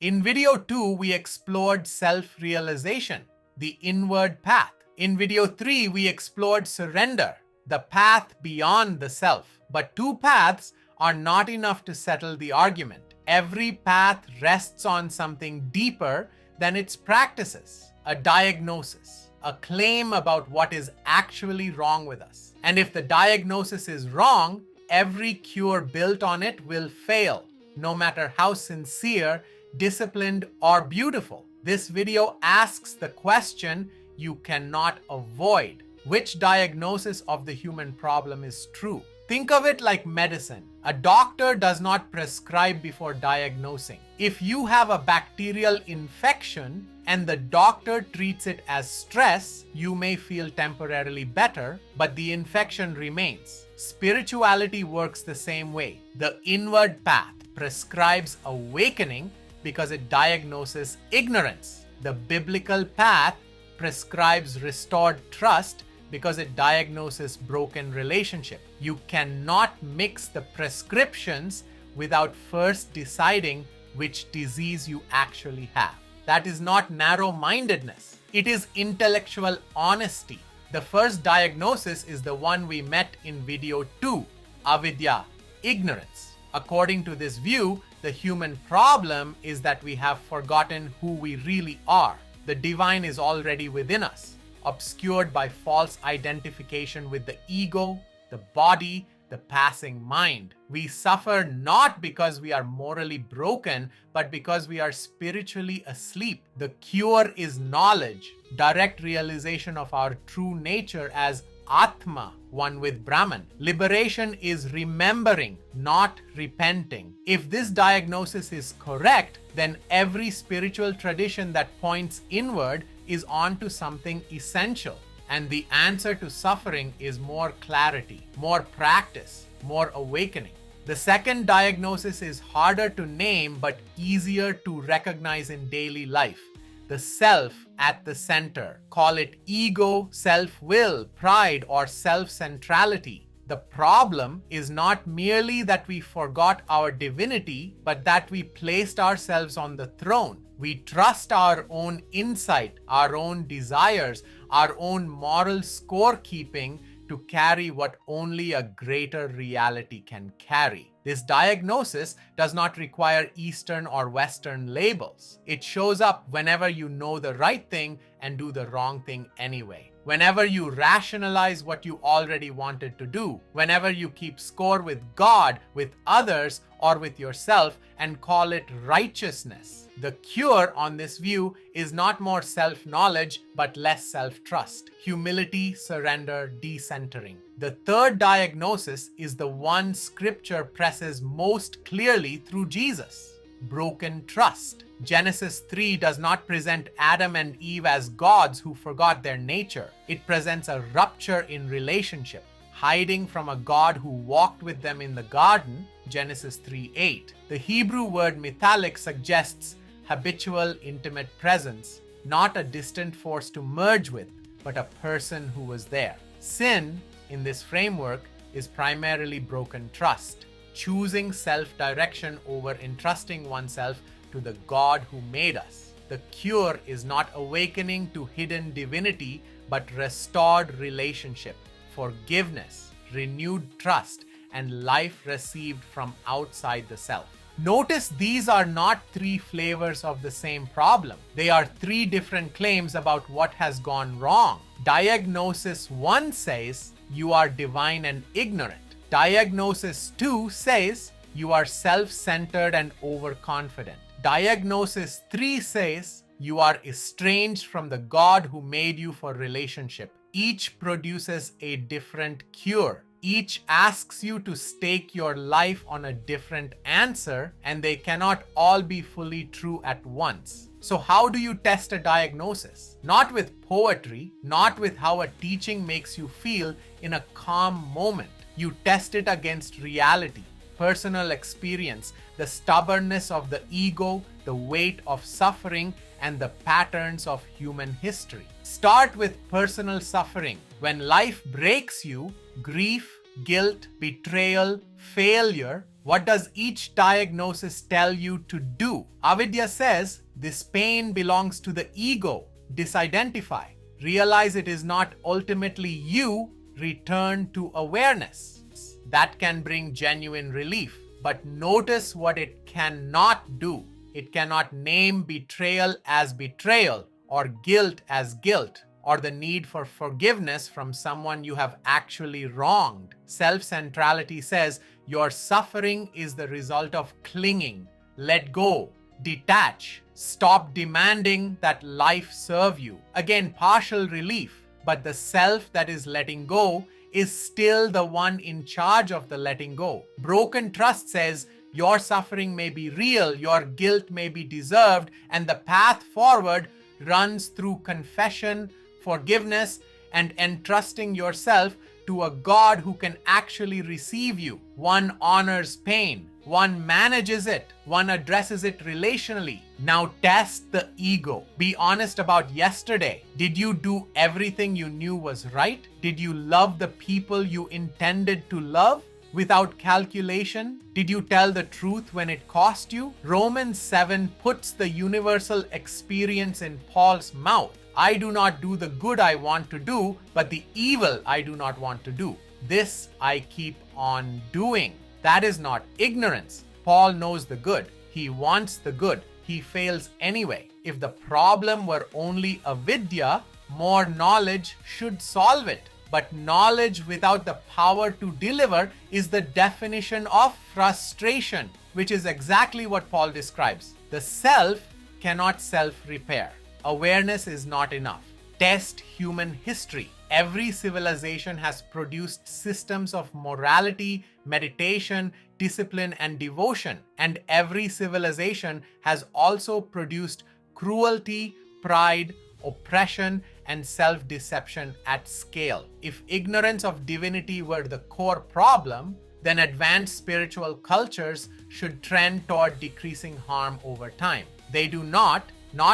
In video 2, we explored self-realization, the inward path. In video 3, we explored surrender, the path beyond the self. But two paths are not enough to settle the argument. Every path rests on something deeper than its practices, a diagnosis, a claim about what is actually wrong with us. And if the diagnosis is wrong, every cure built on it will fail, no matter how sincere, disciplined, or beautiful. This video asks the question you cannot avoid. Which diagnosis of the human problem is true? Think of it like medicine. A doctor does not prescribe before diagnosing. If you have a bacterial infection and the doctor treats it as stress, you may feel temporarily better, but the infection remains. Spirituality works the same way. The inward path prescribes awakening because it diagnoses ignorance. The biblical path prescribes restored trust because it diagnoses broken relationship. You cannot mix the prescriptions without first deciding which disease you actually have. That is not narrow-mindedness. It is intellectual honesty. The first diagnosis is the one we met in video 2, Avidya, ignorance. According to this view, the human problem is that we have forgotten who we really are. The divine is already within us, obscured by false identification with the ego, the body, the passing mind. We suffer not because we are morally broken, but because we are spiritually asleep. The cure is knowledge, direct realization of our true nature as Atma, one with Brahman. Liberation is remembering, not repenting. If this diagnosis is correct, then every spiritual tradition that points inward is onto something essential. And the answer to suffering is more clarity, more practice, more awakening. The second diagnosis is harder to name but easier to recognize in daily life. The self at the center. Call it ego, self-will, pride, or self-centrality. The problem is not merely that we forgot our divinity, but that we placed ourselves on the throne. We trust our own insight, our own desires, our own moral scorekeeping to carry what only a greater reality can carry. This diagnosis does not require Eastern or Western labels. It shows up whenever you know the right thing and do the wrong thing anyway. Whenever you rationalize what you already wanted to do, whenever you keep score with God, with others, or with yourself and call it righteousness. The cure on this view is not more self-knowledge, but less self-trust. Humility, surrender, decentering. The third diagnosis is the one Scripture presses most clearly through Jesus. Broken trust. Genesis 3 does not present Adam and Eve as gods who forgot their nature. It presents a rupture in relationship, hiding from a God who walked with them in the garden, Genesis 3:8. The Hebrew word mithalik suggests habitual, intimate presence, not a distant force to merge with, but a person who was there. Sin, in this framework, is primarily broken trust, choosing self-direction over entrusting oneself to the God who made us. The cure is not awakening to hidden divinity, but restored relationship, forgiveness, renewed trust, and life received from outside the self. Notice these are not three flavors of the same problem. They are three different claims about what has gone wrong. Diagnosis 1 says you are divine and ignorant. Diagnosis 2 says you are self-centered and overconfident. Diagnosis 3 says you are estranged from the God who made you for relationship. Each produces a different cure. Each asks you to stake your life on a different answer, and they cannot all be fully true at once. So how do you test a diagnosis? Not with poetry, not with how a teaching makes you feel in a calm moment. You test it against reality, personal experience, the stubbornness of the ego, the weight of suffering, and the patterns of human history. Start with personal suffering. When life breaks you, grief, guilt, betrayal, failure. What does each diagnosis tell you to do? Avidya says this pain belongs to the ego. Disidentify. Realize it is not ultimately you. Return to awareness. That can bring genuine relief. But notice what it cannot do. It cannot name betrayal as betrayal, or guilt as guilt, or the need for forgiveness from someone you have actually wronged. Self-centrality says your suffering is the result of clinging. Let go, detach, stop demanding that life serve you. Again, partial relief, but the self that is letting go is still the one in charge of the letting go. Broken trust says your suffering may be real, your guilt may be deserved, and the path forward runs through confession, forgiveness, and entrusting yourself to a God who can actually receive you. One honors pain, one manages it, one addresses it relationally. Now test the ego. Be honest about yesterday. Did you do everything you knew was right? Did you love the people you intended to love without calculation? Did you tell the truth when it cost you? Romans 7 puts the universal experience in Paul's mouth. I do not do the good I want to do, but the evil I do not want to do. This I keep on doing. That is not ignorance. Paul knows the good. He wants the good. He fails anyway. If the problem were only avidya, more knowledge should solve it. But knowledge without the power to deliver is the definition of frustration, which is exactly what Paul describes. The self cannot self-repair. Awareness is not enough. Test human history. Every civilization has produced systems of morality, meditation, discipline, and devotion. And every civilization has also produced cruelty, pride, oppression, and self-deception at scale. If ignorance of divinity were the core problem, then advanced spiritual cultures should trend toward decreasing harm over time. They do not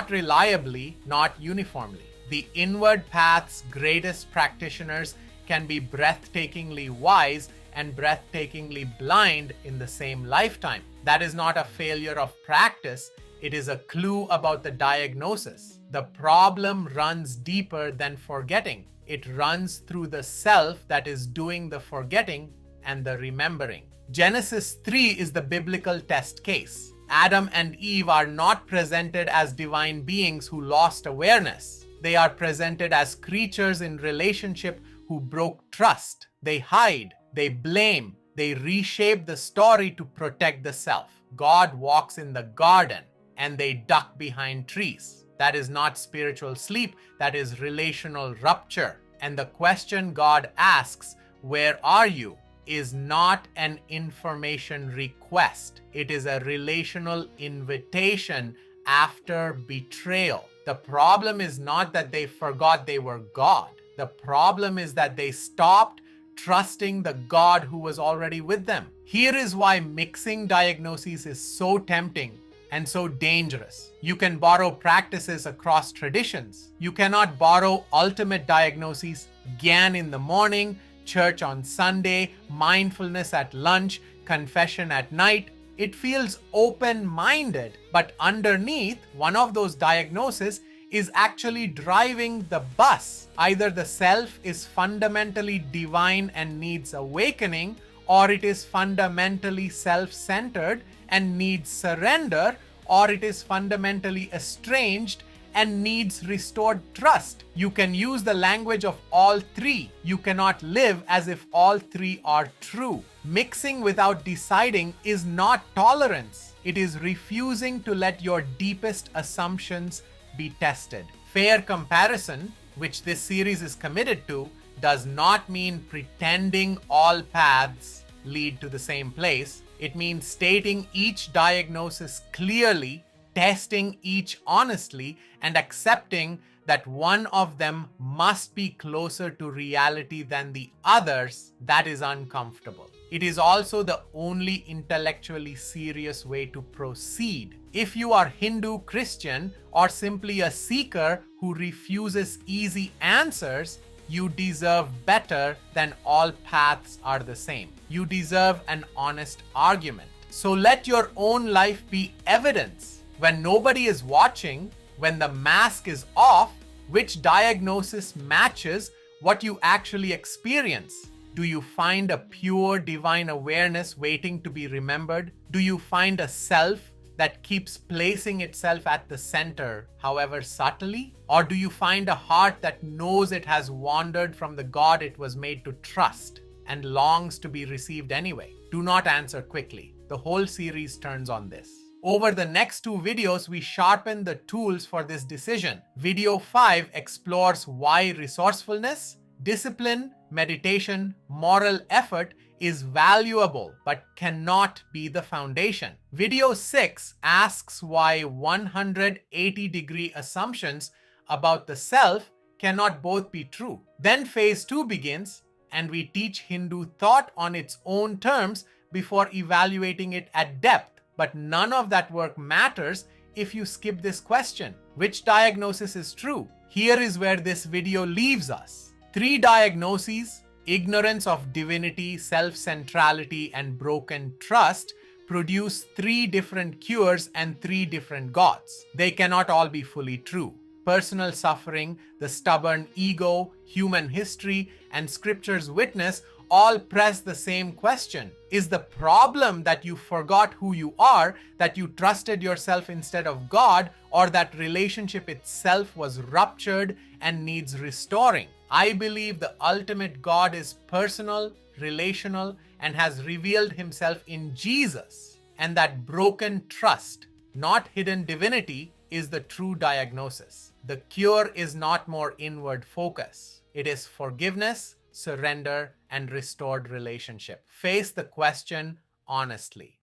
reliably, not uniformly. The inward path's greatest practitioners can be breathtakingly wise and breathtakingly blind in the same lifetime. That is not a failure of practice. It is a clue about the diagnosis. The problem runs deeper than forgetting. It runs through the self that is doing the forgetting and the remembering. Genesis 3 is the biblical test case. Adam and Eve are not presented as divine beings who lost awareness. They are presented as creatures in relationship who broke trust. They hide, they blame, they reshape the story to protect the self. God walks in the garden and they duck behind trees. That is not spiritual sleep, that is relational rupture. And the question God asks, "Where are you?" is not an information request. It is a relational invitation after betrayal. The problem is not that they forgot they were God. The problem is that they stopped trusting the God who was already with them. Here is why mixing diagnoses is so tempting and so dangerous. You can borrow practices across traditions. You cannot borrow ultimate diagnoses, Gyan in the morning, church on Sunday, mindfulness at lunch, confession at night. It feels open-minded, but underneath, one of those diagnoses is actually driving the bus. Either the self is fundamentally divine and needs awakening, or it is fundamentally self-centered and needs surrender, or it is fundamentally estranged and needs restored trust. You can use the language of all three. You cannot live as if all three are true. Mixing without deciding is not tolerance. It is refusing to let your deepest assumptions be tested. Fair comparison, which this series is committed to, does not mean pretending all paths lead to the same place. It means stating each diagnosis clearly, testing each honestly, and accepting that one of them must be closer to reality than the others. That is uncomfortable. It is also the only intellectually serious way to proceed. If you are Hindu, Christian, or simply a seeker who refuses easy answers, You deserve better than all paths are the same. You deserve an honest argument. So let your own life be evidence. When nobody is watching, when the mask is off, which diagnosis matches what you actually experience? Do you find a pure divine awareness waiting to be remembered? Do you find a self that keeps placing itself at the center, however subtly? Or do you find a heart that knows it has wandered from the God it was made to trust and longs to be received anyway? Do not answer quickly. The whole series turns on this. Over the next 2 videos, we sharpen the tools for this decision. Video 5 explores why resourcefulness, discipline, meditation, moral effort is valuable but cannot be the foundation. Video 6 asks why 180-degree assumptions about the self cannot both be true. Then phase 2 begins, and we teach Hindu thought on its own terms before evaluating it at depth. But none of that work matters if you skip this question. Which diagnosis is true? Here is where this video leaves us. 3 diagnoses: ignorance of divinity, self-centrality, and broken trust, produce 3 different cures and 3 different gods. They cannot all be fully true. Personal suffering, the stubborn ego, human history, and scripture's witness all press the same question. Is the problem that you forgot who you are, that you trusted yourself instead of God, or that relationship itself was ruptured and needs restoring? I believe the ultimate God is personal, relational, and has revealed himself in Jesus. And that broken trust, not hidden divinity, is the true diagnosis. The cure is not more inward focus. It is forgiveness, surrender, and restored relationship. Face the question honestly.